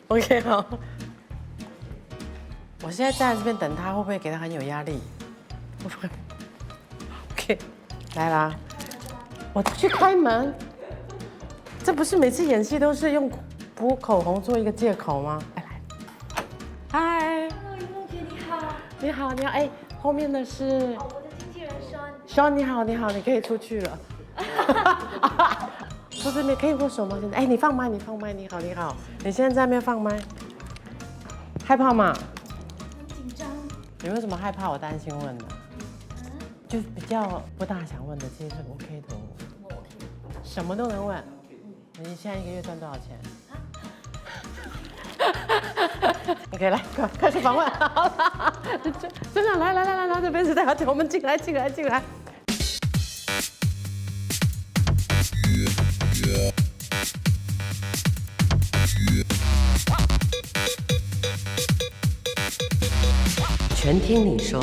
OK 好。我现在站在这边等他，会不会给他很有压力？会不会 ？OK， 来啦，我去开门。这不是每次演戏都是用补口红做一个借口吗？来，嗨 Hello， 云梦姐你好。你好，你好，哎，后面的是我的经纪人Sean。Sean，你好，你好，你可以出去了。出这边可以握手吗？现在，哎，你放麦，你放麦，你好，你好，你现在在那边放麦，害怕吗？很紧张。你为什么害怕？我担心问的，就比较不大想问的，其实是 OK 的。我 OK。什么都能问。你现在一个月赚多少钱？OK， 来，开始访问。好了，真的，来，这边是大家，我们进来。全听你说。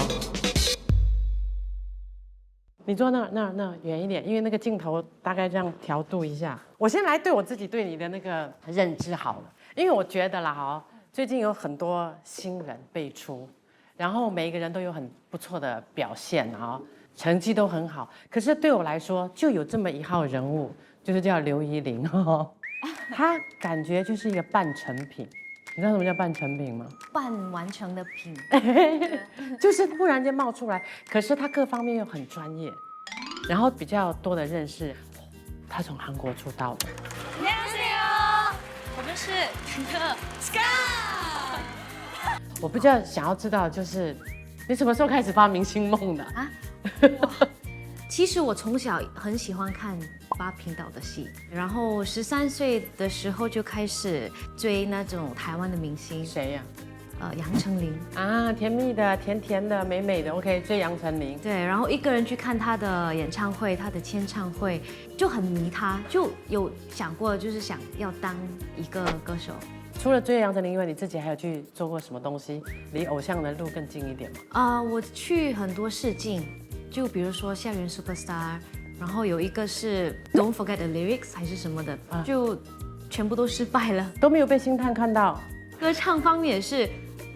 你坐那远一点，因为那个镜头大概这样调度一下。我先来对我自己对你的那个认知好了，因为我觉得啦哈，最近有很多新人辈出，然后每一个人都有很不错的表现啊，成绩都很好。可是对我来说，就有这么一号人物，就是叫刘怡伶哦，她感觉就是一个半成品。你知道什么叫半成品吗？半完成的品。就是忽然间冒出来，可是他各方面又很专业，然后比较多的认识，他从韩国出道的。안녕하세요，我们是Sky。我比较想要知道，就是你什么时候开始发明星梦的啊？其实我从小很喜欢看8频道的戏，然后13岁的时候就开始追那种台湾的明星，谁呀？杨丞琳啊，甜蜜的、甜甜的、美美的。OK， 追杨丞琳。对，然后一个人去看他的演唱会，他的签唱会，就很迷他，就有想过就是想要当一个歌手。除了追杨丞琳以外，你自己还有去做过什么东西，离偶像的路更近一点吗？我去很多试镜，就比如说校园 Superstar， 然后有一个是 Don't Forget the Lyrics 还是什么的，就全部都失败了，都没有被星探看到。歌唱方面也是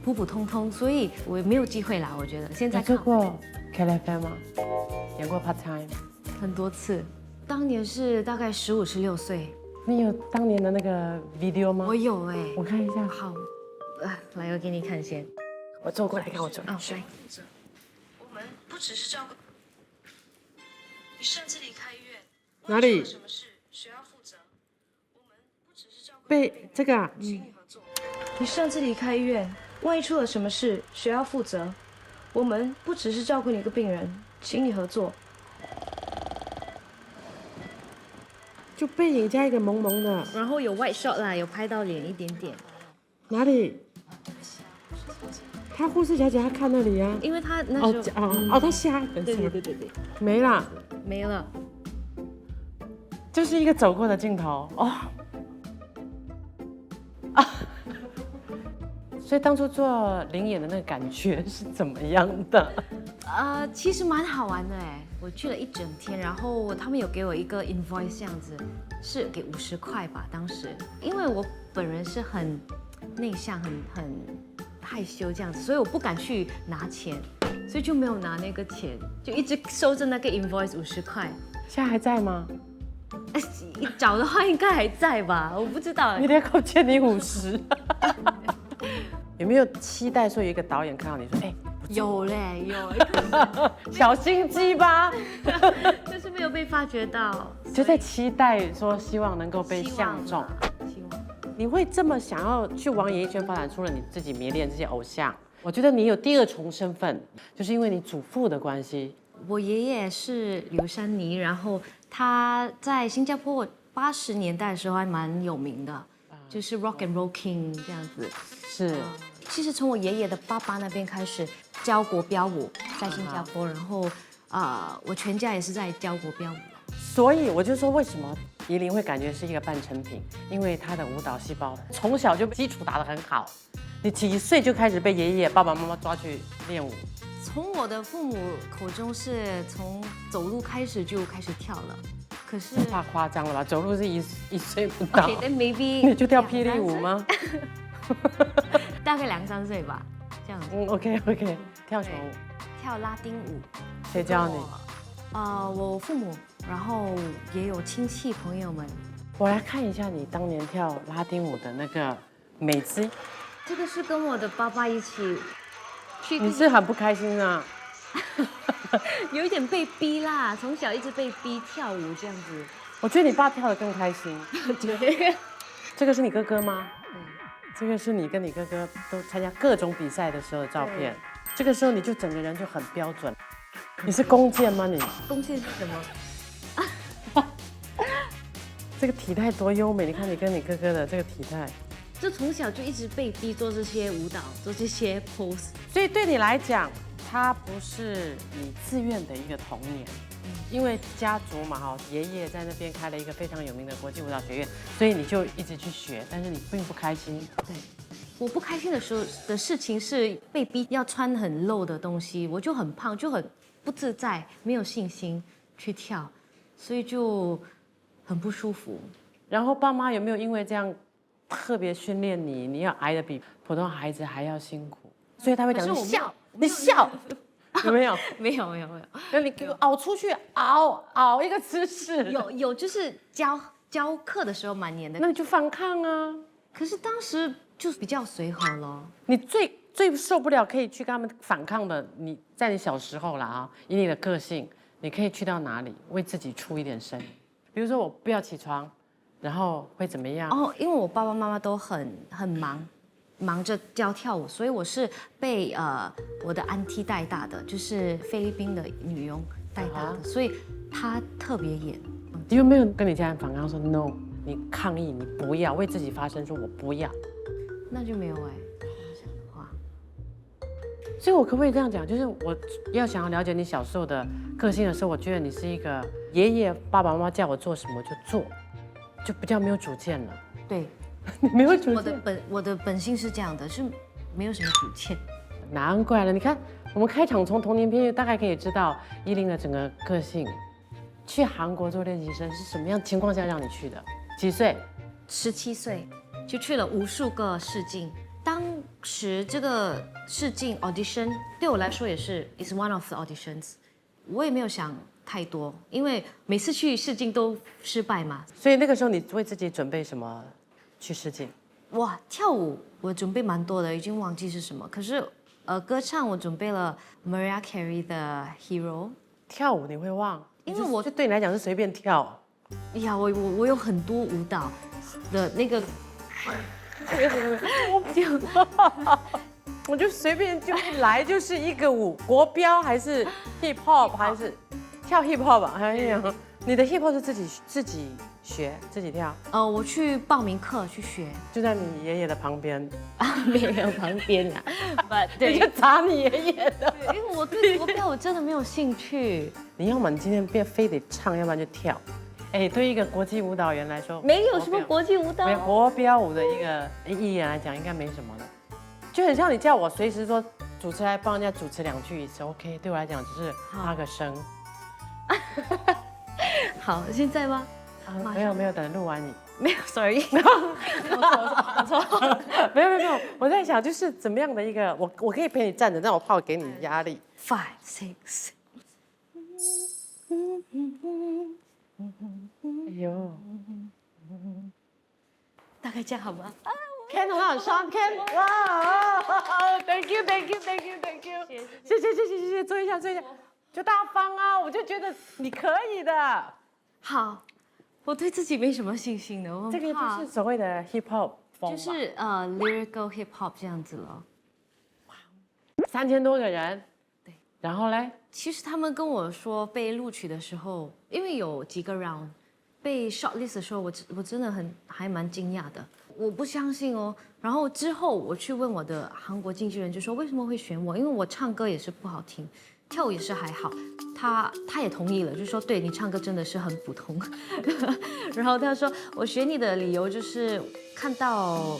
普普通通，所以我没有机会啦。我觉得现在做过 KFM 吗？演过 Part Time 很多次，当年是大概15、16岁。你有当年的那个 video 吗？我有哎，我看一下。好，来，我给你看先。我坐过来看，我坐。来。我们不只是照顾你，甚至离开医院，哪里？什么事谁要负责？我们不只是照顾被这个啊，请你合作。你擅自离开医院，万一出了什么事，谁要负责？我们不只是照顾你一个病人，请你合作。就背影加一个萌萌的，然后有 white shot 啦，有拍到脸一点点。哪里？他护士小姐，她看那里啊。因为他那时候她瞎。对，没了，没了。就是一个走过的镜头哦。所以当初做灵演的那个感觉是怎么样的？其实蛮好玩的哎，我去了一整天，然后他们有给我一个 invoice 这样子，是给50块吧，当时，因为我本人是很内向、很害羞这样子，所以我不敢去拿钱，所以就没有拿那个钱，就一直收着那个 invoice 50块。现在还在吗？找的话应该还在吧，我不知道。你得给我欠你50。有没有期待说有一个导演看到你说，哎，有嘞，有，小心机吧？就是没有被发掘到，就在期待说希望能够被相中。希望。你会这么想要去往演艺圈发展，除了你自己迷恋这些偶像，我觉得你有第2重身份，就是因为你祖父的关系。我爷爷是刘珊妮，然后他在新加坡80年代的时候还蛮有名的，就是 Rock and Roll King 这样子。是。其实从我爷爷的爸爸那边开始教国标舞，在新加坡，然后我全家也是在教国标舞。所以我就说，为什么怡伶会感觉是一个半成品？因为她的舞蹈细胞从小就基础打得很好。你几岁就开始被爷爷、爸爸妈妈抓去练舞？从我的父母口中是从走路开始就开始跳了，可是怕夸张了吧？走路是一岁不到。Okay, then maybe 你就跳霹雳舞吗？大概2、3岁吧，这样子。OK，跳什么舞？跳拉丁舞。谁教你？我父母，然后也有亲戚朋友们。我来看一下你当年跳拉丁舞的那个美姿，这个是跟我的爸爸一起去，你是很不开心啊？有一点被逼啦，从小一直被逼跳舞这样子。我觉得你爸跳得更开心。对，这个是你哥哥吗？这个是你跟你哥哥都参加各种比赛的时候的照片。这个时候你就整个人就很标准。你是弓箭吗你？弓箭是什么？这个体态多优美！你看你跟你哥哥的这个体态，就从小就一直被逼做这些舞蹈，做这些 pose。所以对你来讲，它不是你自愿的一个童年，因为家族嘛哈，爷爷在那边开了一个非常有名的国际舞蹈学院，所以你就一直去学，但是你并不开心。对，我不开心的时候的事情是被逼要穿很露的东西，我就很胖，就很不自在，没有信心去跳，所以就很不舒服。然后爸妈有没有因为这样特别训练你，你要挨得比普通孩子还要辛苦？所以他会讲你笑，你笑，有没有？没有。那你给我熬出去，熬一个姿势。有，就是教课的时候蛮严的，那你就反抗啊。可是当时就比较随和了。你最受不了可以去跟他们反抗的，你在你小时候啦啊，以你的个性，你可以去到哪里为自己出一点声？比如说我不要起床，然后会怎么样？哦，因为我爸爸妈妈都很忙着教跳舞，所以我是被我的 auntie 带大的，就是菲律宾的女佣带大的，所以她特别严。你有没有跟你家人反抗说 no？ 你抗议，你不要为自己发声，说我不要。那就没有哎，想的话。所以，我可不可以这样讲？就是我要想要了解你小时候的个性的时候，我觉得你是一个爷爷爸爸妈妈叫我做什么就做，就比较没有主见了。对，你没有主见。我的本性是这样的，是没有什么主见。难怪了，你看我们开场从童年片段大概可以知道依琳的整个个性。去韩国做练习生是什么样情况下让你去的？几岁？17岁就去了无数个试镜。当时这个试镜 audition 对我来说也是 is one of the auditions， 我也没有想太多，因为每次去试镜都失败嘛。所以那个时候你为自己准备什么去试镜？哇，跳舞我准备蛮多的，已经忘记是什么。可是歌唱我准备了 Mariah Carey 的 Hero。跳舞你会忘？因为我就对你来讲是随便跳。哎呀，我有很多舞蹈的那个，我就随便就一来就是一个舞，国标还是 hip hop 还是跳 hip hop 吧？还有你的 hip hop 是自己学自己跳？我去报名课去学，就在你爷爷的旁边啊，没有旁边啊，对，就砸你爷爷的。因为我对国标我真的没有兴趣。你要么你今天非得唱，要不然就跳。哎，对一个国际舞蹈员来说，没有什么国际舞蹈，国标舞的一个意义来讲，应该没什么了。就很像你叫我随时说主持来帮人家主持2句也是 OK， 对我来讲只是发个声。好，现在吗？没有，等录完你。没有 ，sorry， 我错，没有，我在想就是怎么样的一个，我可以陪你站着，但我怕我给你压力。5、6。哎呦，大概这样好吗？Ken 很好唱 ，Ken， 哇 ，Thank you，谢谢，坐一下，就大方啊，我就觉得你可以的。好，我对自己没什么信心的，我这个就是所谓的 hip hop 风，就是lyrical hip hop 这样子了。哇，3000多个人，对，然后嘞？其实他们跟我说被录取的时候，因为有几个 round 被 shortlist 的时候，我真的还蛮惊讶的，我不相信哦。然后之后我去问我的韩国经纪人，就说为什么会选我？因为我唱歌也是不好听，跳舞也是还好。他也同意了，就说对你唱歌真的是很普通。然后他说我选你的理由就是看到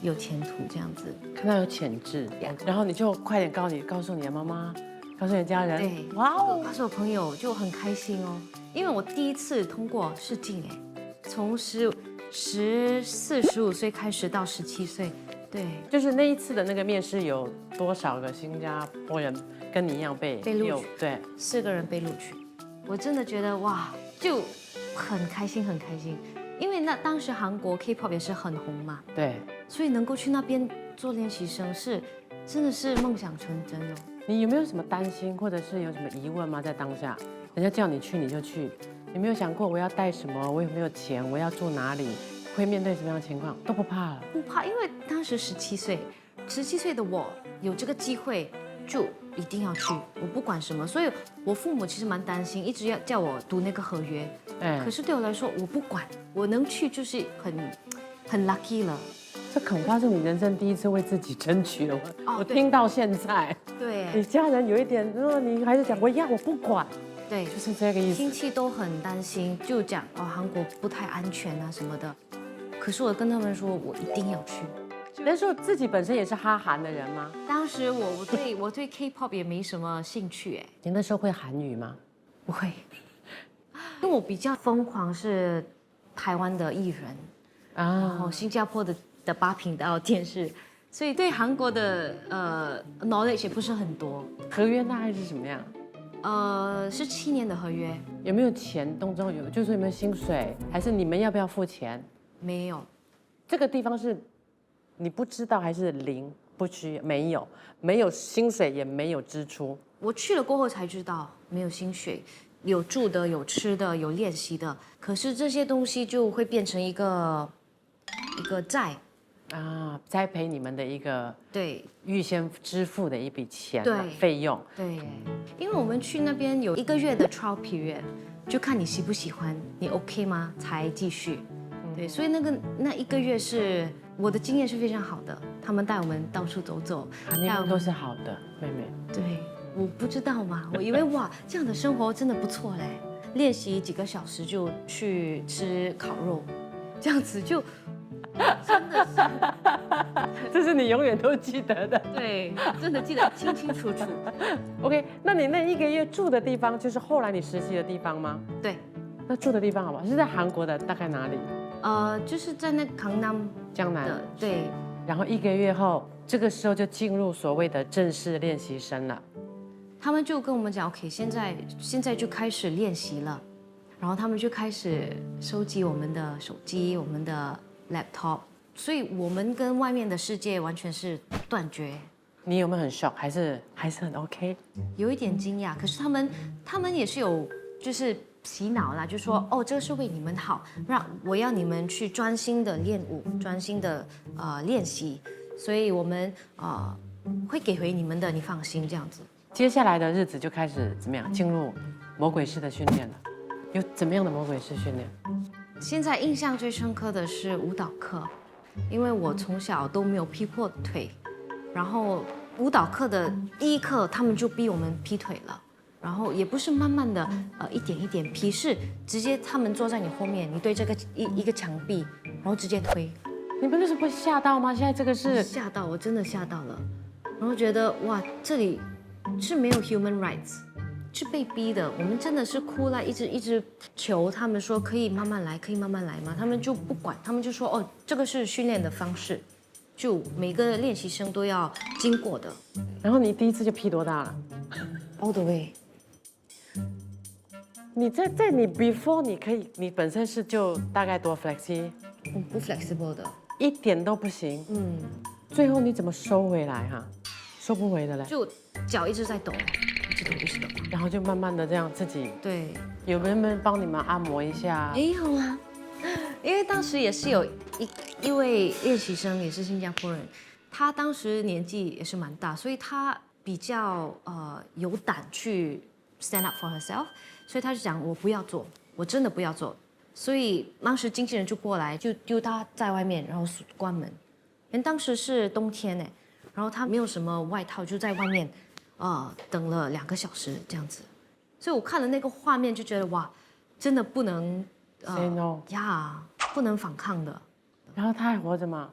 有前途这样子，看到有潜质，然后你就快点告诉你的妈妈。告诉你的家人，对，哇哦，告诉我朋友就很开心哦，因为我第一次通过试镜哎，从14、15岁开始到17岁，对，就是那一次的那个面试有多少个新加坡人跟你一样被录取？对4个人被录取，我真的觉得哇，就很开心，很开心，因为当时韩国 K-pop 也是很红嘛，对。所以能够去那边做练习生真的是梦想成真哦。你有没有什么担心，或者是有什么疑问吗？在当下，人家叫你去你就去，你没有想过我要带什么，我有没有钱，我要住哪里，会面对什么样的情况，都不怕了。不怕，因为当时17岁，17岁的我有这个机会就一定要去，我不管什么。所以我父母其实蛮担心，一直要叫我读那个合约。可是对我来说，我不管，我能去就是很 lucky 了。这恐怕是你人生第一次为自己争取了。我听到现在，对，你家人有一点，你还是讲我不管，对，就是这个意思。亲戚都很担心，就讲韩国不太安全啊什么的。可是我跟他们说，我一定要去。那时候自己本身也是哈韩的人吗？当时我对 K-pop 也没什么兴趣哎。你那时候会韩语吗？不会，因为我比较疯狂是台湾的艺人然后新加坡的8频道电视，所以对韩国的knowledge 也不是很多。合约大概是什么样？是7年的合约。有没有钱？当中就是有没有薪水，还是你们要不要付钱？没有。这个地方是你不知道还是零？不需要，没有薪水，也没有支出。我去了过后才知道，没有薪水，有住的，有吃的，有练习的。可是这些东西就会变成一个债啊，栽培你们的一个对预先支付的一笔钱对费用。对，因为我们去那边有1个月的 trial period， 就看你喜不喜欢，你 OK 吗才继续。对，所以那1个月是我的经验是非常好的，他们带我们到处走走，都是好的，妹妹。对，我不知道嘛，我以为哇这样的生活真的不错嘞，练习几个小时就去吃烤肉，这样子就真的是，这是你永远都记得的。对，真的记得清清楚楚。OK， 那你那1个月住的地方就是后来你实习的地方吗？对，那住的地方好不好？是在韩国的大概哪里？就是在那강남江南的，对。然后1个月后，这个时候就进入所谓的正式练习生了。他们就跟我们讲 ，OK， 现在就开始练习了，然后他们就开始收集我们的手机、我们的 laptop， 所以我们跟外面的世界完全是断绝。你有没有很 shock？还是很 OK？有一点惊讶，可是他们也是有就是洗脑啦，就说哦，这个是为你们好，我要你们去专心的练舞，专心的练习，所以我们会给回你们的，你放心这样子。接下来的日子就开始怎么样？进入魔鬼式的训练了。有怎么样的魔鬼式训练？现在印象最深刻的是舞蹈课，因为我从小都没有劈过腿，然后舞蹈课的第1课他们就逼我们劈腿了。然后也不是慢慢的一点一点劈，是直接他们坐在你后面，你对这个一个墙壁，然后直接推。你们那时候会吓到吗？现在这个是吓到，我真的吓到了，然后觉得哇，这里是没有 human rights， 是被逼的。我们真的是哭了，一直求他们说可以慢慢来，可以慢慢来吗？他们就不管，他们就说哦，这个是训练的方式，就每个练习生都要经过的。然后你第一次就劈多大了 ？All the way。你在你 before 你本身是就大概多 flexi？ 不 flexible 的，一点都不行。最后你怎么收回来哈？收不回的嘞。就脚一直在抖，一直抖。然后就慢慢的这样自己。对。有人们帮你们按摩一下？没有啊，因为当时也是有一位练习生也是新加坡人，他当时年纪也是蛮大，所以他比较有胆去 stand up for herself， 所以他就讲我不要做，我真的不要做。所以当时经纪人就过来，就丢他在外面，然后关门。因为当时是冬天哎，然后他没有什么外套，就在外面等了2个小时这样子。所以我看了那个画面就觉得哇，真的不能say no 呀，不能反抗的。然后他还活着吗？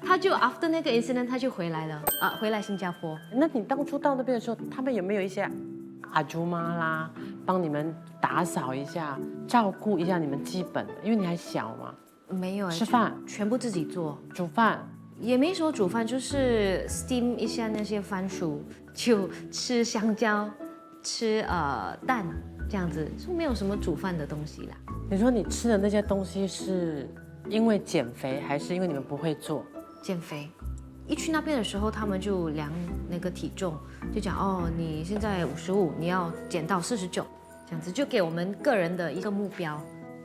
他就 after 那个 incident 他就回来了回来新加坡。那你当初到那边的时候，他们有没有一些阿舅妈啦、帮你们打扫一下，照顾一下你们基本的？因为你还小嘛。没有哎，吃饭、全部自己做，煮饭，也没什么煮饭，就是 steam 一下那些番薯，就吃香蕉，吃蛋这样子，就没有什么煮饭的东西啦。你说你吃的那些东西是因为减肥，还是因为你们不会做？减肥，一去那边的时候，他们就量那个体重，就讲哦，你现在55，你要减到49，这样子就给我们个人的一个目标。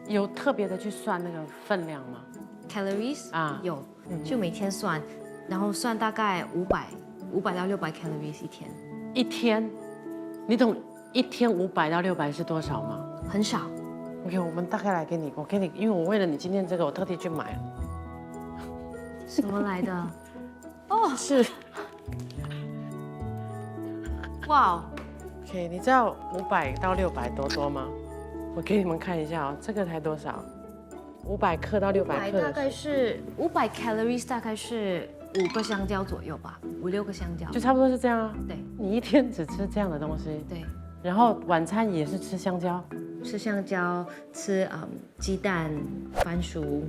有特别的去算那个分量吗？ calories 啊有，就每天算，然后算大概500到600 calories 一天，一天，你懂一天500到600是多少吗很少。 ？OK，我们大概来给你，我给你，因为我为了你今天这个，我特地去买了。什么来的？是哇哦， ，OK，你知道500到600多吗？我给你们看一下哦，这个才多少？500克到600克大的概是500 calories，大概是5个香蕉左右吧，5、6个香蕉。就差不多是这样啊。对你一天只吃这样的东西，对，然后晚餐也是吃香蕉，吃香蕉，吃鸡蛋、番薯，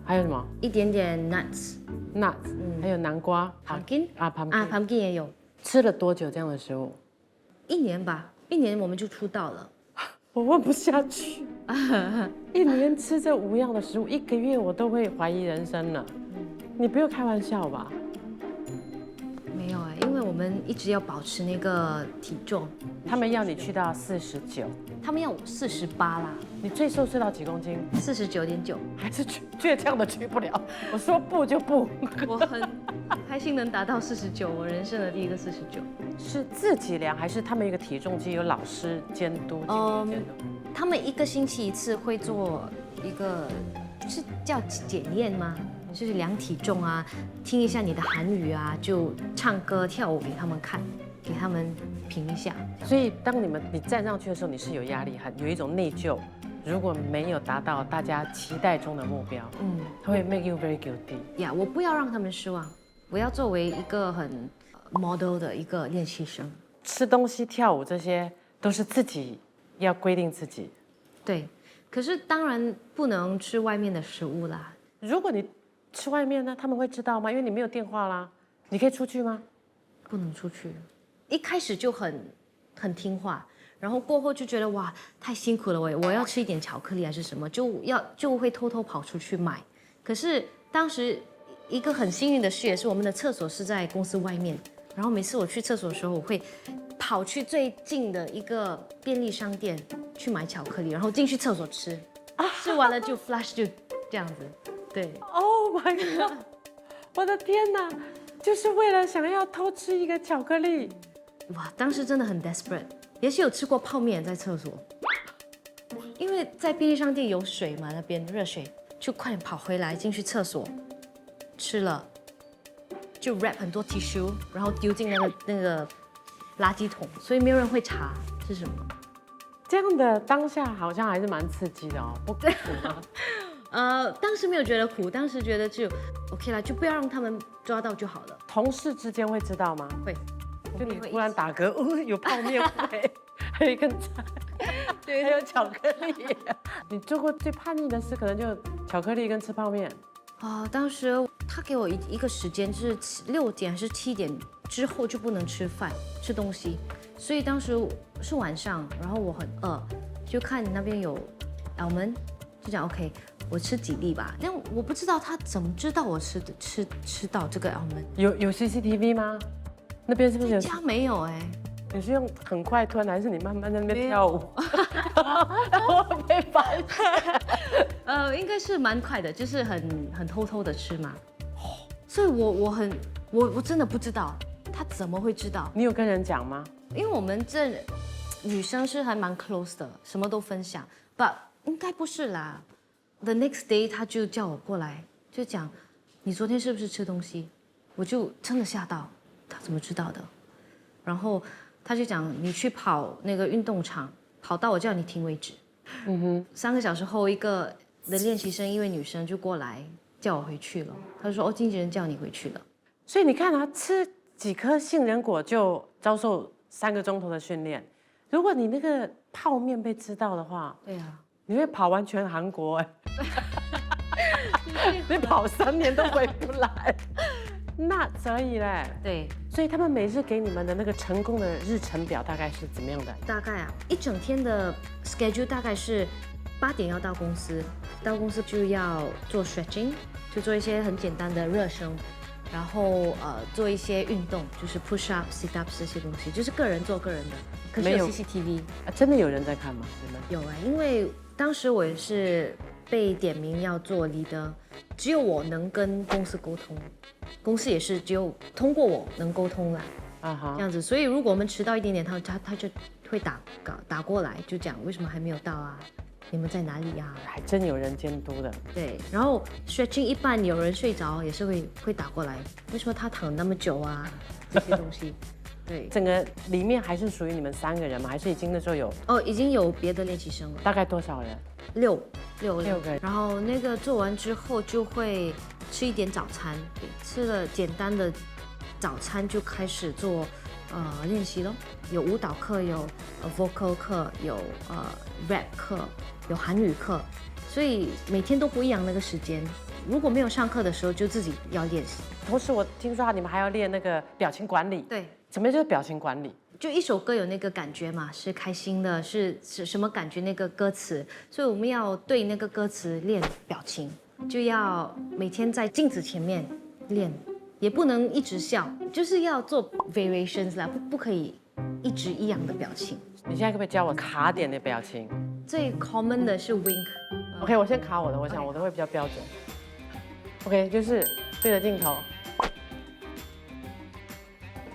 还有什么一点点 nuts， nuts，还有南瓜 pumpkin 啊啊 pumpkin， pumpkin 也有，吃了多久这样的食物？ 1年吧，1年我们就出道了。我问不下去。一年吃这5样的食物，1个月我都会怀疑人生了。你不要开玩笑吧？没有哎，因为我们一直要保持那个体重，他们要你去到49，他们要我48啦你最瘦是到几公斤？ ，49.9，还是倔强的去不了？我说不就不。我很开心能达到49，我人生的第一个49。是自己量，还是他们有一个体重机，有老师监督？监督他们1个星期1次会做一个，是叫检验吗？就是量体重啊，听一下你的韩语啊，就唱歌跳舞给他们看，给他们评一下。所以当你站上去的时候，你是有压力，有一种内疚。如果没有达到大家期待中的目标，它会 make you very guilty。呀，我不要让他们失望，我要作为一个很model 的一个练习生。吃东西、跳舞这些都是自己要规定自己。对，可是当然不能吃外面的食物啦。如果你吃外面呢，他们会知道吗？因为你没有电话啦，你可以出去吗？不能出去，一开始就很听话，然后过后就觉得哇太辛苦了，我要吃一点巧克力还是什么，就会偷偷跑出去买。可是当时一个很幸运的事也是我们的厕所是在公司外面，然后每次我去厕所的时候，我会跑去最近的一个便利商店去买巧克力，然后进去厕所吃，吃完了就 flush 就这样子，对。 Oh my god！ 我的天哪，就是为了想要偷吃一个巧克力。哇，当时真的很 desperate， 也是有吃过泡面在厕所，因为在便利商店有水嘛，那边热水，就快点跑回来进去厕所，吃了，就 wrap 很多 tissue， 然后丢进那个垃圾桶，所以没有人会查是什么。这样的当下好像还是蛮刺激的哦，不苦吗？当时没有觉得苦，当时觉得就 OK 啦，就不要让他们抓到就好了。同事之间会知道吗？会，就你突然打嗝，有泡面味，还有一根菜，对，还有巧克力。你做过最叛逆的事，可能就巧克力跟吃泡面。当时他给我一个时间，就是6点还是7点之后就不能吃饭吃东西，所以当时是晚上，然后我很饿，就看那边有 almond， 就讲 OK， 我吃几粒吧。但我不知道他怎么知道我吃到这个 almond， 有 CCTV 吗？那边是不是有？家没有哎。你是用很快吞，还是你慢慢在那边跳舞？然后被发现。应该是蛮快的，就是很偷偷的吃嘛。所以我真的不知道他怎么会知道。你有跟人讲吗？因为我们这女生是还蛮 close 的，什么都分享。But 应该不是啦。The next day 他就叫我过来，就讲你昨天是不是吃东西？我就真的吓到，他怎么知道的？然后他就讲你去跑那个运动场，跑到我叫你停为止。3个小时后，一个的练习生，一位女生就过来叫我回去了。她就说：“哦，经纪人叫你回去了。”所以你看啊，吃几颗杏仁果就遭受3个钟头的训练，如果你那个泡面被知道的话，对啊，你会跑完全韩国哎，你跑3年都回不来。那所以嘞，对，所以他们每日给你们的那个成功的日程表大概是怎么样的？大概啊，一整天的 schedule 大概是8点要到公司，到公司就要做 stretching， 就做一些很简单的热身，然后做一些运动，就是 push up、sit up 这些东西，就是个人做个人的。可是有没有 CCTV，啊，真的有人在看吗？你们？有因为当时我也是被点名要做leader，只有我能跟公司沟通，公司也是只有通过我能沟通啦。啊哈这，样子，所以如果我们迟到一点点，他就会打过来，就讲为什么还没有到啊？你们在哪里呀、还真有人监督的。对，然后 stretching 一半有人睡着，也是会打过来，为什么他躺那么久啊？这些东西，对，整个里面还是属于你们3个人吗？还是已经那时候有哦，已经有别的练习生了，大概多少人？六个人然后那个做完之后就会吃一点早餐，吃了简单的早餐就开始做练习咯，有舞蹈课，有vocal 课，有rap 课，有韩语课，所以每天都不一样那个时间。如果没有上课的时候，就自己要练习。同时我听说你们还要练那个表情管理。对，什么叫表情管理？就一首歌有那个感觉嘛，是开心的，是什么感觉？那个歌词，所以我们要对那个歌词练表情，就要每天在镜子前面练，也不能一直笑，就是要做 variations 啦，不可以一直一样的表情。你现在可不可以教我卡点的表情最 common 的是 wink， ？OK，我先卡我的，我想我的会比较标准。OK，就是对着镜头。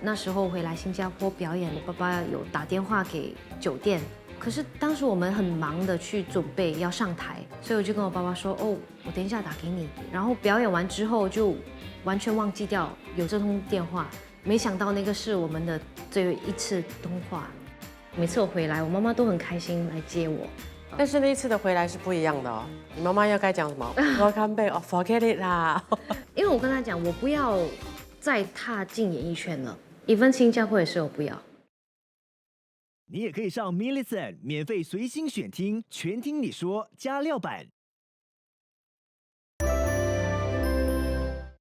那时候回来新加坡表演，我爸爸有打电话给酒店，可是当时我们很忙的去准备要上台，所以我就跟我爸爸说，哦，我等一下打给你。然后表演完之后就完全忘记掉有这通电话，没想到那个是我们的最后一次通话。每次我回来，我妈妈都很开心来接我。但是那一次的回来是不一样的哦。你妈妈要该讲什么？Welcome back， 哦 ，forget it 啦。因为我跟她讲，我不要再踏进演艺圈了。even 新加坡也是我不要。你也可以上 Millicent 免费随心选听，全听你说加料版。